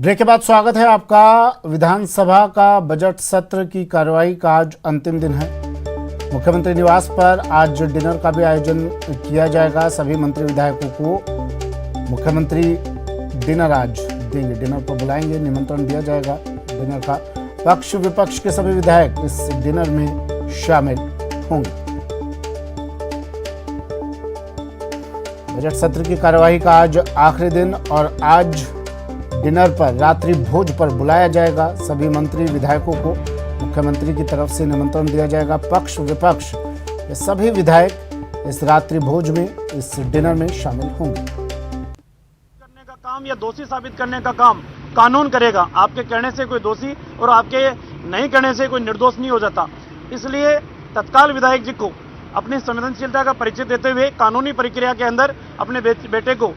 Break के बाद स्वागत है आपका। विधानसभा का बजट सत्र की कार्यवाही का आज अंतिम दिन है। मुख्यमंत्री निवास पर आज डिनर का भी आयोजन किया जाएगा। सभी मंत्री विधायकों को मुख्यमंत्री डिनर आज देंगे, डिनर पर बुलाएंगे, निमंत्रण दिया जाएगा डिनर का। पक्ष विपक्ष के सभी विधायक इस डिनर में शामिल होंगे। बजट सत्र की कार्यवाही का आज आखिरी दिन और आज डिनर पर, रात्रि भोज पर बुलाया जाएगा सभी मंत्री विधायकों को। मुख्यमंत्री की तरफ से निमंत्रण दिया जाएगा। पक्ष विपक्ष ये सभी विधायक इस रात्रि भोज में, इस डिनर में शामिल होंगे। करने का काम या दोषी साबित करने का काम कानून करेगा। आपके कहने से कोई दोषी और आपके नहीं कहने से कोई निर्दोष नहीं हो जाता। इसलिए तत्काल विधायक जी को अपनी संवेदनशीलता का परिचय देते हुए कानूनी प्रक्रिया के अंदर अपने बेटे को,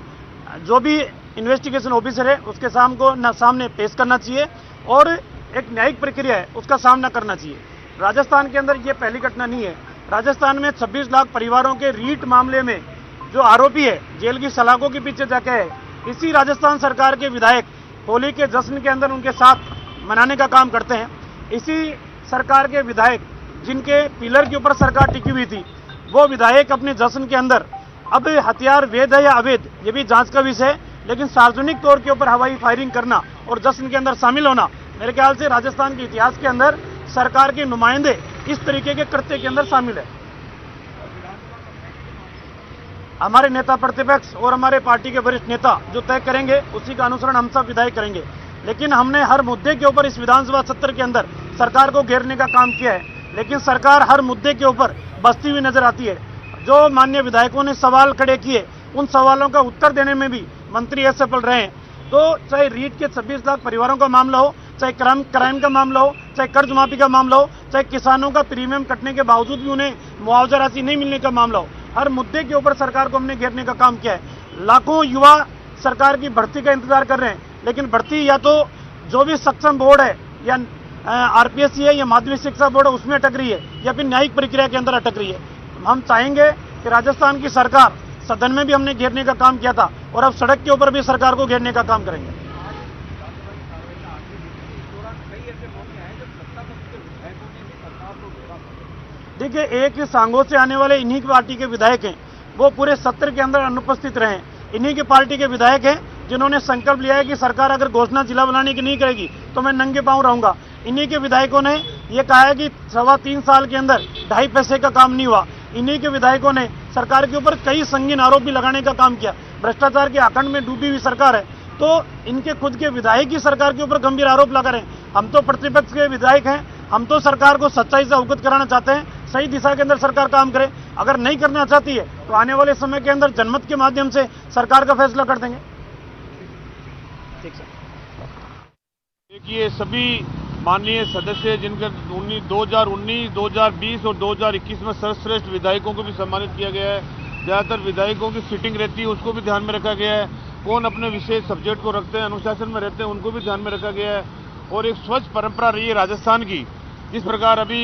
जो भी इन्वेस्टिगेशन ऑफिसर है, उसके सामने पेश करना चाहिए और एक न्यायिक प्रक्रिया है उसका सामना करना चाहिए। राजस्थान के अंदर ये पहली घटना नहीं है। राजस्थान में 26 लाख परिवारों के रीट मामले में जो आरोपी है, जेल की सलाखों के पीछे जाके है, इसी राजस्थान सरकार के विधायक होली के जश्न के अंदर उनके साथ मनाने का काम करते हैं। इसी सरकार के विधायक जिनके पिलर के ऊपर सरकार टिकी हुई थी, वो विधायक अपने जश्न के अंदर, अब हथियार वैध है या अवैध ये भी जांच का विषय है, लेकिन सार्वजनिक तौर के ऊपर हवाई फायरिंग करना और जश्न के अंदर शामिल होना, मेरे ख्याल से राजस्थान के इतिहास के अंदर सरकार के नुमाइंदे इस तरीके के कृत्य के अंदर शामिल है। हमारे नेता प्रतिपक्ष और हमारे पार्टी के वरिष्ठ नेता जो तय करेंगे उसी का अनुसरण हम सब विधायक करेंगे। लेकिन हमने हर मुद्दे के ऊपर इस विधानसभा सत्र के अंदर सरकार को घेरने का काम किया है, लेकिन सरकार हर मुद्दे के ऊपर बसती हुई नजर आती है। जो माननीय विधायकों ने सवाल खड़े किए, उन सवालों का उत्तर देने में भी मंत्री असफल रहे हैं। तो चाहे रीट के 26 लाख परिवारों का मामला हो, चाहे क्राइम का मामला हो, चाहे कर्ज माफी का मामला हो, चाहे किसानों का प्रीमियम कटने के बावजूद भी उन्हें मुआवजा राशि नहीं मिलने का मामला हो, हर मुद्दे के ऊपर सरकार को हमने घेरने का काम किया है। लाखों युवा सरकार की भर्ती का इंतजार कर रहे हैं, लेकिन भर्ती या तो जो भी सक्षम बोर्ड है या आरपीएससी है या माध्यमिक शिक्षा बोर्ड है उसमें अटक रही है या फिर न्यायिक प्रक्रिया के अंदर अटक रही है। हम चाहेंगे कि राजस्थान की सरकार, सदन में भी हमने घेरने का काम किया था और अब सड़क के ऊपर भी सरकार को घेरने का काम करेंगे। देखिए, एक सांगों से आने वाले इन्हीं की पार्टी के विधायक हैं, वो पूरे सत्र के अंदर अनुपस्थित रहे। इन्हीं की पार्टी के विधायक हैं जिन्होंने संकल्प लिया है कि सरकार अगर घोषणा जिला बनाने की नहीं करेगी तो मैं नंगे पांव रहूंगा। इन्हीं के विधायकों ने ये कहा है कि 3.25 साल के अंदर 2.5 पैसे का काम नहीं हुआ। इन्हीं के विधायकों ने सरकार के ऊपर कई संगीन आरोप भी लगाने का काम किया। भ्रष्टाचार के आखंड में डूबी हुई सरकार है, तो इनके खुद के विधायक ही सरकार के ऊपर गंभीर आरोप लगा रहे हैं। हम तो प्रतिपक्ष के विधायक हैं, हम तो सरकार को सच्चाई से अवगत कराना चाहते हैं, सही दिशा के अंदर सरकार काम करे। अगर नहीं करना चाहती है तो आने वाले समय के अंदर जनमत के माध्यम से सरकार का फैसला कर देंगे। ठीक सर। देखिए, सभी माननीय सदस्य जिनका 2019, 2020 और 2021 में सर्वश्रेष्ठ विधायकों को भी सम्मानित किया गया है। ज़्यादातर विधायकों की सीटिंग रहती है, उसको भी ध्यान में रखा गया है। कौन अपने विशेष सब्जेक्ट को रखते हैं, अनुशासन में रहते हैं, उनको भी ध्यान में रखा गया है। और एक स्वच्छ परंपरा रही है राजस्थान की। जिस प्रकार अभी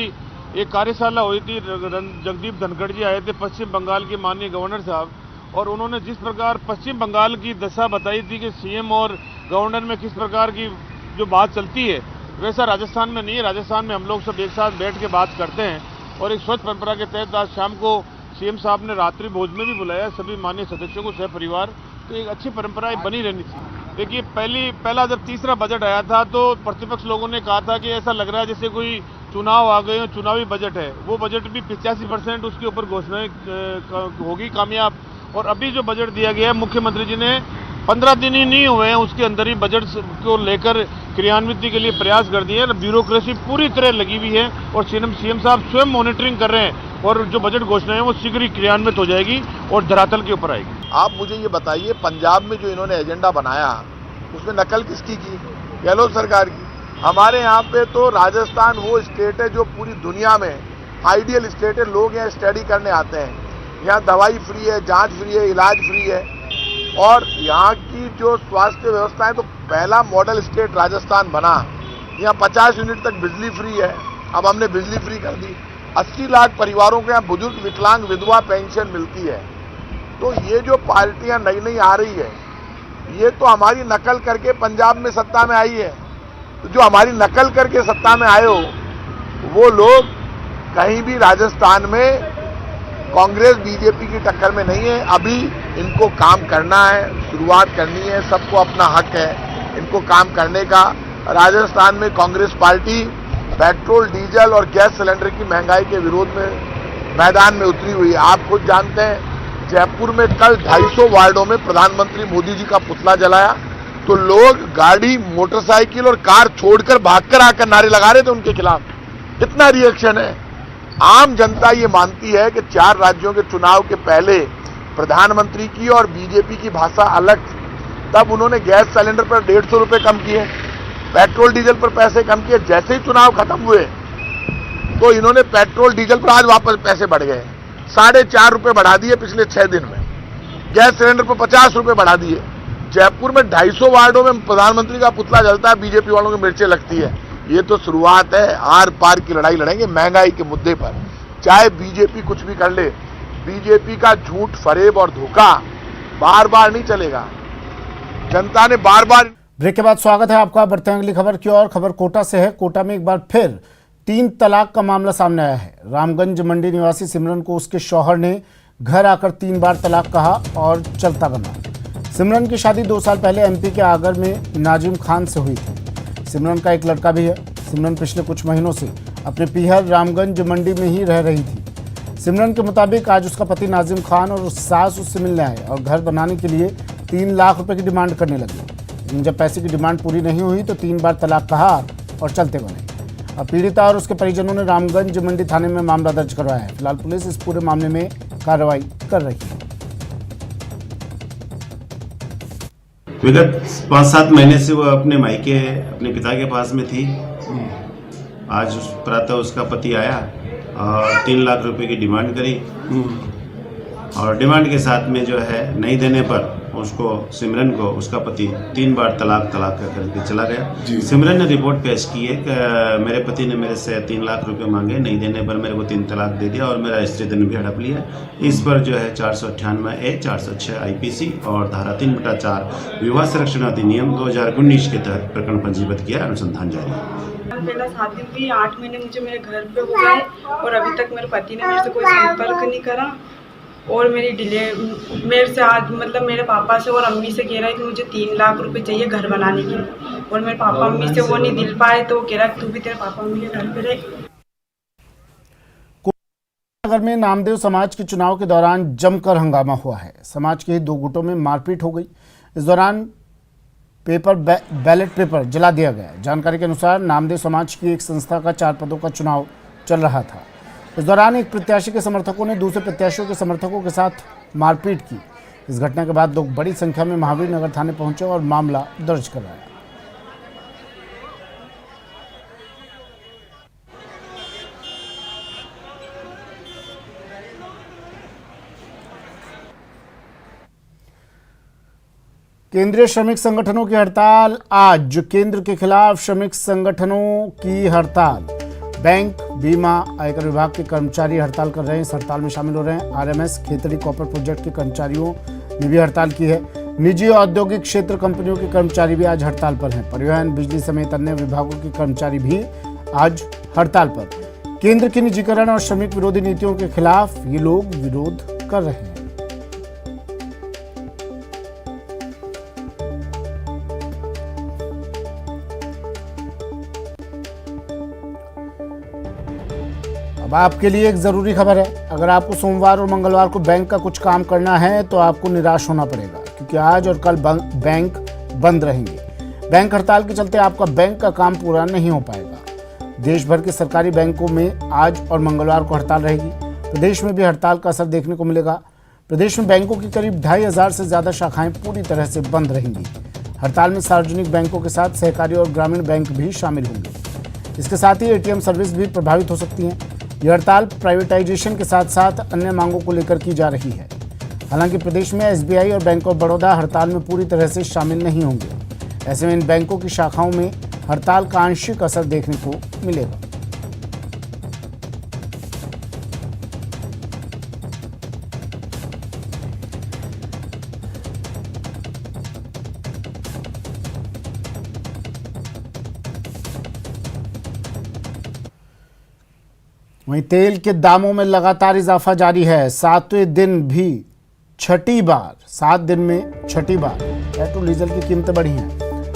एक कार्यशाला हुई थी, जगदीप धनखड़ जी आए थे पश्चिम बंगाल के माननीय गवर्नर साहब, और उन्होंने जिस प्रकार पश्चिम बंगाल की दशा बताई थी कि सीएम और गवर्नर में किस प्रकार की जो बात चलती है, वैसा राजस्थान में नहीं है। राजस्थान में हम लोग सब एक साथ बैठ के बात करते हैं और एक स्वच्छ परंपरा के तहत आज शाम को सीएम साहब ने रात्रि भोज में भी बुलाया सभी माननीय सदस्यों को, सहपरिवार। तो एक अच्छी परंपरा बनी रहनी चाहिए। देखिए, पहला जब तीसरा बजट आया था तो प्रतिपक्ष लोगों ने कहा था कि ऐसा लग रहा है जैसे कोई चुनाव आ गए, चुनावी बजट है। वो बजट भी 85% उसके ऊपर घोषणाएं होगी कामयाब। और अभी जो बजट दिया गया है, मुख्यमंत्री जी ने 15 दिन ही नहीं हुए हैं उसके अंदर ही बजट को लेकर क्रियान्वित के लिए प्रयास कर दिए हैं। ब्यूरोक्रेसी पूरी तरह लगी हुई है और सीएम साहब स्वयं मॉनिटरिंग कर रहे हैं और जो बजट घोषणा है वो शीघ्र ही क्रियान्वित हो जाएगी और धरातल के ऊपर आएगी। आप मुझे ये बताइए, पंजाब में जो इन्होंने एजेंडा बनाया उसमें नकल किसकी की? गहलोत सरकार की। हमारे यहाँ पे तो राजस्थान वो स्टेट है जो पूरी दुनिया में आइडियल स्टेट है। लोग यहाँ स्टडी करने आते हैं। यहाँ दवाई फ्री है, जांच फ्री है, इलाज फ्री है और यहाँ की जो स्वास्थ्य व्यवस्था है, तो पहला मॉडल स्टेट राजस्थान बना। यहाँ 50 यूनिट तक बिजली फ्री है, अब हमने बिजली फ्री कर दी। 80 लाख परिवारों को यहाँ बुजुर्ग, विकलांग, विधवा पेंशन मिलती है। तो ये जो पार्टियां नई नई आ रही है, ये तो हमारी नकल करके पंजाब में सत्ता में आई है। तो जो हमारी नकल करके सत्ता में आए हो वो लोग कहीं भी राजस्थान में कांग्रेस बीजेपी की टक्कर में नहीं है। अभी इनको काम करना है, शुरुआत करनी है, सबको अपना हक है इनको काम करने का। राजस्थान में कांग्रेस पार्टी पेट्रोल, डीजल और गैस सिलेंडर की महंगाई के विरोध में मैदान में उतरी हुई है। आप खुद जानते हैं जयपुर में कल 250 वार्डों में प्रधानमंत्री मोदी जी का पुतला जलाया तो लोग गाड़ी, मोटरसाइकिल और कार छोड़कर भागकर आकर नारे लगा रहे थे उनके खिलाफ। इतना रिएक्शन है। आम जनता ये मानती है कि 4 राज्यों के चुनाव के पहले प्रधानमंत्री की और बीजेपी की भाषा अलग थी। तब उन्होंने गैस सिलेंडर पर 150 रुपए कम किए, पेट्रोल डीजल पर पैसे कम किए। जैसे ही चुनाव खत्म हुए तो इन्होंने पेट्रोल डीजल पर आज वापस पैसे बढ़ गए, 4.5 रुपए बढ़ा दिए पिछले 6 दिन में। गैस सिलेंडर पर 50 रुपए बढ़ा दिए। जयपुर में 250 वार्डों में प्रधानमंत्री का पुतला जलता है, बीजेपी वालों की मिर्चें लगती है। ये तो शुरुआत है। आर पार की लड़ाई लड़ेंगे महंगाई के मुद्दे पर, चाहे बीजेपी कुछ भी कर ले। बीजेपी का झूठ, फरेब और धोखा बार बार नहीं चलेगा। जनता ने बार बार। ब्रेक के बाद स्वागत है आपका। बढ़ते हैं अगली खबर की ओर। खबर कोटा से है। कोटा में एक बार फिर 3 तलाक का मामला सामने आया है। रामगंज मंडी निवासी सिमरन को उसके शौहर ने घर आकर 3 बार तलाक कहा और चलता बना। सिमरन की शादी 2 साल पहले एमपी के आगर में नाजिम खान से हुई थी। सिमरन का एक लड़का भी है। सिमरन पिछले कुछ महीनों से अपने पीहर रामगंज मंडी में ही रह रही थी। सिमरन के मुताबिक आज उसका पति नाजिम खान और सास उससे मिलने आए और घर बनाने के लिए 3 लाख रुपए की डिमांड करने लगे। लेकिन जब पैसे की डिमांड पूरी नहीं हुई तो 3 बार तलाक कहा और चलते बने। अब पीड़िता और उसके परिजनों ने रामगंज मंडी थाने में मामला दर्ज करवाया है। फिलहाल पुलिस इस पूरे मामले में कार्रवाई कर रही है। विगत 5-7 महीने से वो अपने मायके, अपने पिता के पास में थी। आज प्रातः उसका पति आया और 3 लाख रुपए की डिमांड करी और डिमांड के साथ में जो है नहीं देने पर उसको, सिमरन को, उसका पति 3 बार तलाक करके चला गया। सिमरन ने रिपोर्ट पेश की है कि मेरे पति ने मेरे से 3 लाख रुपए मांगे, नहीं देने पर मेरे को 3 तलाक दे दिया और मेरा स्त्री धन भी हड़प लिया। इस पर जो है 498A, 406 IPC और धारा 3/4 विवाह संरक्षण अधिनियम 2019 के तहत प्रकरण पंजीबद्ध किया। अनुसंधान जारी है। मेरा शादी हुई 8 महीने मुझे मेरे घर पे हो गए और अभी तक मेरे पति ने मेरे से कोई संपर्क नहीं करा और मेरे से आज मतलब मेरे पापा से और अम्मी से कह रहा है कि मुझे 3 लाख रुपए चाहिए घर बनाने के लिए और मेरे पापा अम्मी से वो नहीं दिल पाए तो कह रहा है तू भी तेरे पापा अम्मी के घर पे रहे। नगर में नामदेव समाज के चुनाव के दौरान जमकर हंगामा हुआ है। समाज के 2 गुटों में मारपीट हो गई। इस दौरान बैलेट पेपर जला दिया गया। जानकारी के अनुसार नामदेव समाज की एक संस्था का 4 पदों का चुनाव चल रहा था। इस दौरान एक प्रत्याशी के समर्थकों ने दूसरे प्रत्याशियों के समर्थकों के साथ मारपीट की। इस घटना के बाद लोग बड़ी संख्या में महावीर नगर थाने पहुंचे और मामला दर्ज कराया। केंद्रीय श्रमिक संगठनों की हड़ताल आज। केंद्र के खिलाफ श्रमिक संगठनों की हड़ताल। बैंक, बीमा, आयकर विभाग के कर्मचारी हड़ताल कर रहे हैं। इस हड़ताल में शामिल हो रहे हैं RMS, खेतड़ी कॉपर प्रोजेक्ट के कर्मचारियों ने भी हड़ताल की है। निजी औद्योगिक क्षेत्र कंपनियों के कर्मचारी भी आज हड़ताल पर हैं। परिवहन, बिजली समेत अन्य विभागों के कर्मचारी भी आज हड़ताल पर। केंद्र की निजीकरण और श्रमिक विरोधी नीतियों के खिलाफ ये लोग विरोध कर रहे हैं। अब आपके लिए एक ज़रूरी खबर है। अगर आपको सोमवार और मंगलवार को बैंक का कुछ काम करना है तो आपको निराश होना पड़ेगा, क्योंकि आज और कल बैंक बंद रहेंगे। बैंक हड़ताल के चलते आपका बैंक का काम पूरा नहीं हो पाएगा। देश भर के सरकारी बैंकों में आज और मंगलवार को हड़ताल रहेगी। प्रदेश में भी हड़ताल का असर देखने को मिलेगा। प्रदेश में बैंकों की करीब 2500 से ज़्यादा शाखाएं पूरी तरह से बंद रहेंगी। हड़ताल में सार्वजनिक बैंकों के साथ सहकारी और ग्रामीण बैंक भी शामिल होंगे। इसके साथ ही ATM सर्विस भी प्रभावित हो सकती हैं। यह हड़ताल प्राइवेटाइजेशन के साथ साथ अन्य मांगों को लेकर की जा रही है। हालांकि प्रदेश में SBI और बैंक ऑफ बड़ौदा हड़ताल में पूरी तरह से शामिल नहीं होंगे। ऐसे में इन बैंकों की शाखाओं में हड़ताल का आंशिक असर देखने को मिलेगा। वहीं तेल के दामों में लगातार इजाफा जारी है। 7वें दिन भी 7 दिन में छठी बार पेट्रोल डीजल की कीमतें बढ़ी हैं।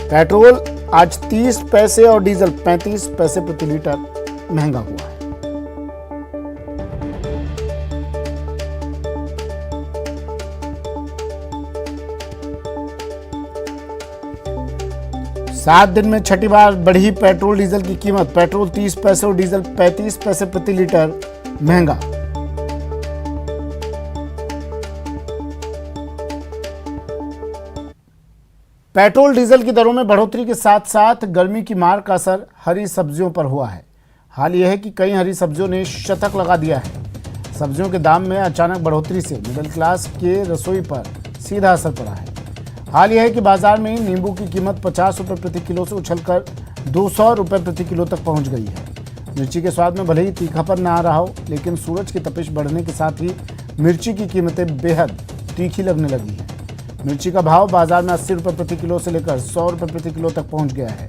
पेट्रोल आज 30 पैसे और डीजल 35 पैसे प्रति लीटर महंगा हुआ है। सात दिन में छठी बार बढ़ी पेट्रोल डीजल की कीमत। पेट्रोल 30 पैसे और डीजल 35 पैसे प्रति लीटर महंगा। पेट्रोल डीजल की दरों में बढ़ोतरी के साथ साथ गर्मी की मार का असर हरी सब्जियों पर हुआ है। हाल यह है कि कई हरी सब्जियों ने शतक लगा दिया है। सब्जियों के दाम में अचानक बढ़ोतरी से मिडिल क्लास के रसोई पर सीधा असर पड़ा है। हाल यह है कि बाजार में नींबू की कीमत 50 रुपये प्रति किलो से उछलकर 200 रुपये प्रति किलो तक पहुंच गई है। मिर्ची के स्वाद में भले ही तीखापन न आ रहा हो, लेकिन सूरज की तपिश बढ़ने के साथ ही मिर्ची की कीमतें बेहद तीखी लगने लगी हैं। मिर्ची का भाव बाजार में 80 रुपये प्रति किलो से लेकर 100 रुपये प्रति किलो तक पहुंच गया है।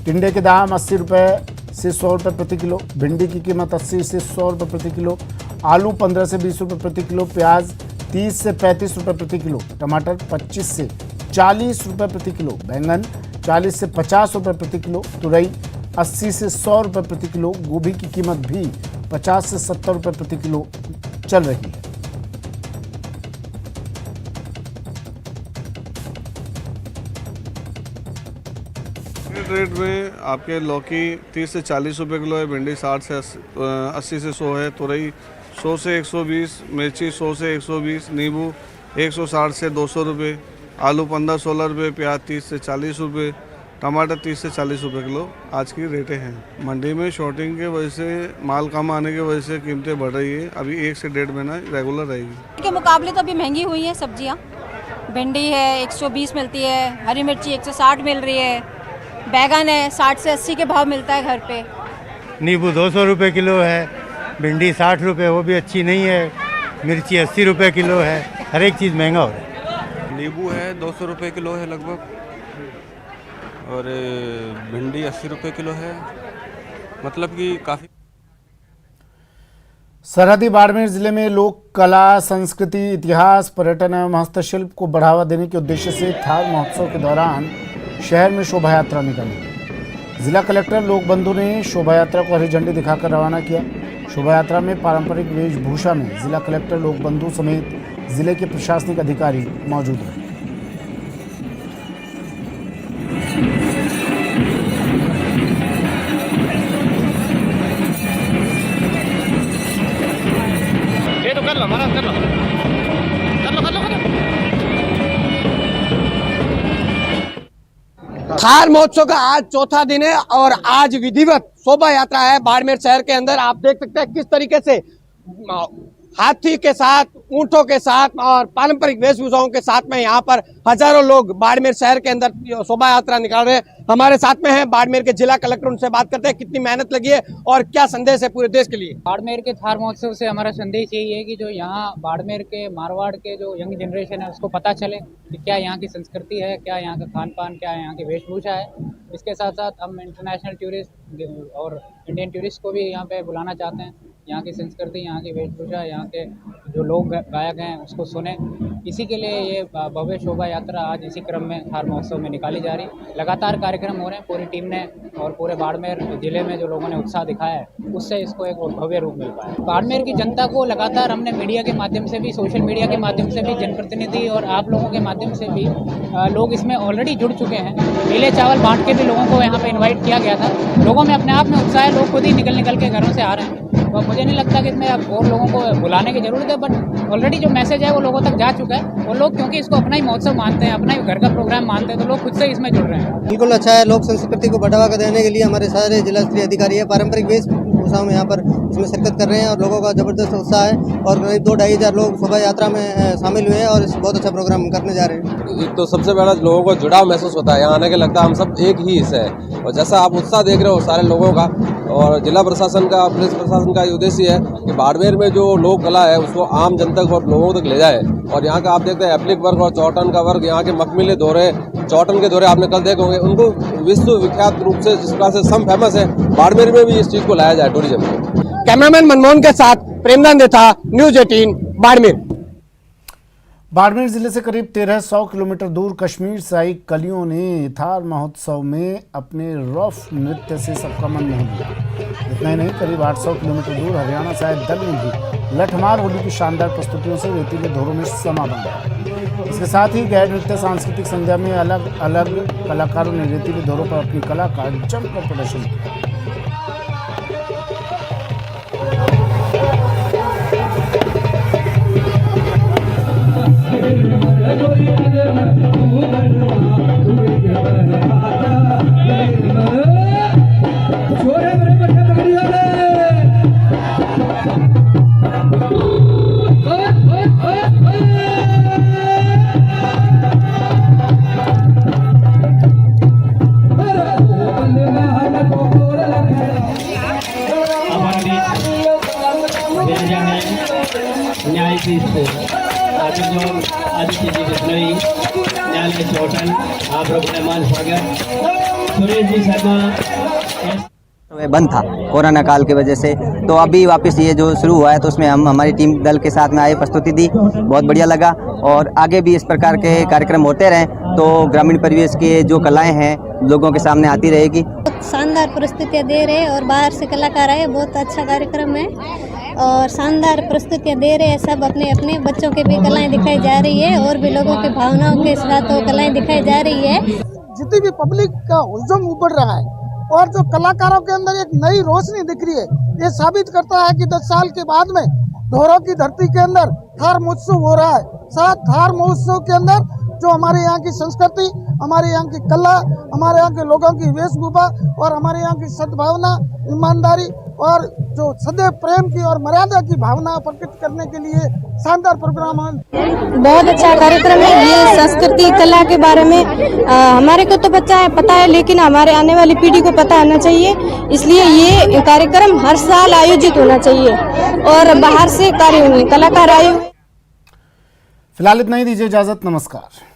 टिंडे के दाम 80 रुपये से 100 रुपये प्रति किलो, भिंडी की कीमत 80 से 100 रुपये प्रति किलो, आलू 15 से 20 रुपये प्रति किलो, प्याज 30 से 35 रुपये प्रति किलो, टमाटर 25 से 40 रुपये प्रति किलो, बैंगन 40 से 50 रुपये प्रति किलो, तुरई 80 से 100 रुपये प्रति किलो, गोभी की कीमत भी 50 से 70 रुपये प्रति किलो चल रही है। रेट में आपके लौकी 30 से 40 रुपये किलो है, भिंडी 60 से 80 से 100 है, तुरई 100 से 120, मिर्ची 100 से 120, नींबू 160 से 200 रुपये, आलू 15-16 रुपये, प्याज 30 से 40 रुपये, टमाटर 30 से 40 रुपये किलो आज की रेटें हैं। मंडी में शॉर्टिंग के वजह से, माल कम आने की वजह से कीमतें बढ़ रही है। अभी 1 से 1.5 महीना रेगुलर रहेगी। के मुकाबले तो अभी महंगी हुई है सब्जियां। भिंडी है 120 मिलती है, हरी मिर्ची 160 मिल रही है, बैगन है 60 से 80 के भाव मिलता है घर पे। नींबू 200 रुपये किलो है, भिंडी 60 रुपये, वो भी अच्छी नहीं है, मिर्ची 80 रुपये किलो है, हर एक चीज़ महंगा हो रहा है। नींबू है 200 रुपये किलो है लगभग, और भिंडी 80 रुपये किलो है, मतलब कि काफ़ी। सरहदी बाड़मेर जिले में लोक कला, संस्कृति, इतिहास, पर्यटन एवं हस्तशिल्प को बढ़ावा देने के उद्देश्य से थार महोत्सव के दौरान शहर में शोभा यात्रा निकाली। जिला कलेक्टर लोकबंधु ने शोभा यात्रा को हरी झंडी दिखाकर रवाना किया। शोभा यात्रा में पारंपरिक वेशभूषा में जिला कलेक्टर लोकबंधु समेत जिले के प्रशासनिक अधिकारी मौजूद रहे। ये तो कर लो, महाराज कर लो, कर लो, कर लो, कर लो। थार महोत्सव का आज चौथा दिन है और आज विधिवत शोभा यात्रा है बाड़मेर शहर के अंदर। आप देख सकते हैं किस तरीके से हाथी के साथ, ऊंटों के साथ और पारंपरिक वेशभूषाओं के साथ में यहाँ पर हजारों लोग बाड़मेर शहर के अंदर शोभा यात्रा निकाल रहे हैं। हमारे साथ में है बाड़मेर के जिला कलेक्टर, उनसे बात करते हैं कितनी मेहनत लगी है और क्या संदेश है पूरे देश के लिए। बाड़मेर के थार महोत्सव से हमारा संदेश यही है कि जो यहाँ बाड़मेर के, मारवाड़ के जो यंग जनरेशन है उसको पता चले कि क्या यहाँ की संस्कृति है, क्या यहाँ का खान पान, क्या यहाँ की वेशभूषा है। इसके साथ साथ हम इंटरनेशनल टूरिस्ट और इंडियन टूरिस्ट को भी यहाँ पे बुलाना चाहते हैं। यहाँ की संस्कृति, यहाँ की वेशभूषा, यहाँ के जो लोग गायक हैं उसको सुने। इसी के लिए ये भव्य शोभा यात्रा आज इसी क्रम में थार महोत्सव में निकाली जा रही है। लगातार कार्यक्रम हो रहे हैं, पूरी टीम ने और पूरे बाड़मेर जिले में जो लोगों ने उत्साह दिखाया है उससे इसको एक भव्य रूप मिल पाया। बाड़मेर की जनता को लगातार हमने मीडिया के माध्यम से भी, सोशल मीडिया के माध्यम से भी, जनप्रतिनिधि और आप लोगों के माध्यम से भी लोग इसमें ऑलरेडी जुड़ चुके हैं। पीले चावल बांट के भी लोगों को यहाँ पे इन्वाइट किया गया था। लोगों में अपने आप में उत्साह है, लोग खुद ही निकल के घरों से आ रहे हैं। तो मुझे नहीं लगता कि इसमें अब और लोगों को बुलाने की जरूरत है, बट ऑलरेडी जो मैसेज है वो लोगों तक जा चुका है। और लोग क्योंकि इसको अपना ही महोत्सव मानते हैं, अपना ही घर का प्रोग्राम मानते हैं, तो लोग खुद से इसमें जुड़ रहे हैं। बिल्कुल अच्छा है। लोक संस्कृति को बढ़ावा देने के लिए हमारे सारे जिला स्तरीय अधिकारी है, पारंपरिक वेशभूषाओं में यहाँ पर इसमें शिरकत कर रहे हैं और लोगों का जबरदस्त उत्साह है और करीब 2-2.5 हज़ार लोग शोभा यात्रा में शामिल हुए हैं और बहुत अच्छा प्रोग्राम करने जा रहे हैं। तो सबसे पहला लोगों को जुड़ाव महसूस होता है, यहाँ आने के लगता है हम सब एक ही हिस्सा है। और जैसा आप उत्साह देख रहे हो सारे लोगों का, और जिला प्रशासन का, पुलिस प्रशासन का उद्देश्य है कि बाड़मेर में जो लोक कला है उसको आम जनता को और लोगों तक ले जाए। और यहाँ का आप देखते हैं एप्लिक वर्क और चौटन का वर्क, यहाँ के मखमिले दौरे, चौटन के दौरे आपने कल देखे होंगे, उनको विश्व विख्यात रूप से जिस प्रकार से सम फेमस है, बाड़मेर में भी इस चीज़ को लाया जाए टूरिज्म में। कैमरामैन मनमोहन के साथ प्रेमनंद देथा, न्यूज 18 बाड़मेर। बाड़मेर जिले से करीब 1300 किलोमीटर दूर कश्मीर से आई कलियों ने थार महोत्सव में अपने रफ नृत्य से सबका मन मोह लिया। इतना ही नहीं, करीब 800 किलोमीटर दूर हरियाणा से आए दल ने भी लठमार होली की शानदार प्रस्तुतियों से रेतीले धोरों में समा बांधा। इसके साथ ही गैर नृत्य सांस्कृतिक संध्या में अलग अलग कलाकारों ने रेतीले धोरों पर अपनी कला का जमकर प्रदर्शन किया। न्यायाधीश आदित्य जी बिश्नोई, न्यायालय चौटन, आप लोग मेहमान स्वागत। सुरेश जी शर्मा बंद था कोरोना काल की वजह से, तो अभी वापस ये जो शुरू हुआ है तो उसमें हम हमारी टीम दल के साथ में आए, प्रस्तुति दी, बहुत बढ़िया लगा। और आगे भी इस प्रकार के कार्यक्रम होते रहें तो ग्रामीण परिवेश के जो कलाएं हैं लोगों के सामने आती रहेगी। शानदार प्रस्तुतियाँ दे रहे हैं और बाहर से कलाकार आए, बहुत अच्छा कार्यक्रम है और शानदार प्रस्तुतियाँ दे रहे हैं सब। अपने अपने बच्चों के भी कलाएं दिखाई जा रही है और भी लोगों की भावनाओं के साथ वो कलाएं दिखाई जा रही है। जितनी भी पब्लिक का हुजूम उमड़ रहा है और जो कलाकारों के अंदर एक नई रोशनी दिख रही है, ये साबित करता है कि 10 साल के बाद में धोरों की धरती के अंदर थार महोत्सव हो रहा है। साथ थार महोत्सव के अंदर जो हमारे यहाँ की संस्कृति, हमारे यहाँ की कला, हमारे यहाँ के लोगों की वेशभूषा और हमारे यहाँ की सद्भावना, ईमानदारी और जो सदैव प्रेम की और मर्यादा की भावना प्रकट करने के लिए शानदार प्रोग्राम है। बहुत अच्छा कार्यक्रम है। ये संस्कृति कला के बारे में हमारे को तो पता है लेकिन हमारे आने वाली पीढ़ी को पता होना चाहिए, इसलिए ये कार्यक्रम हर साल आयोजित होना चाहिए और बाहर से कलाकार आए। फिलहाल इतना ही, दीजिए इजाजत, नमस्कार।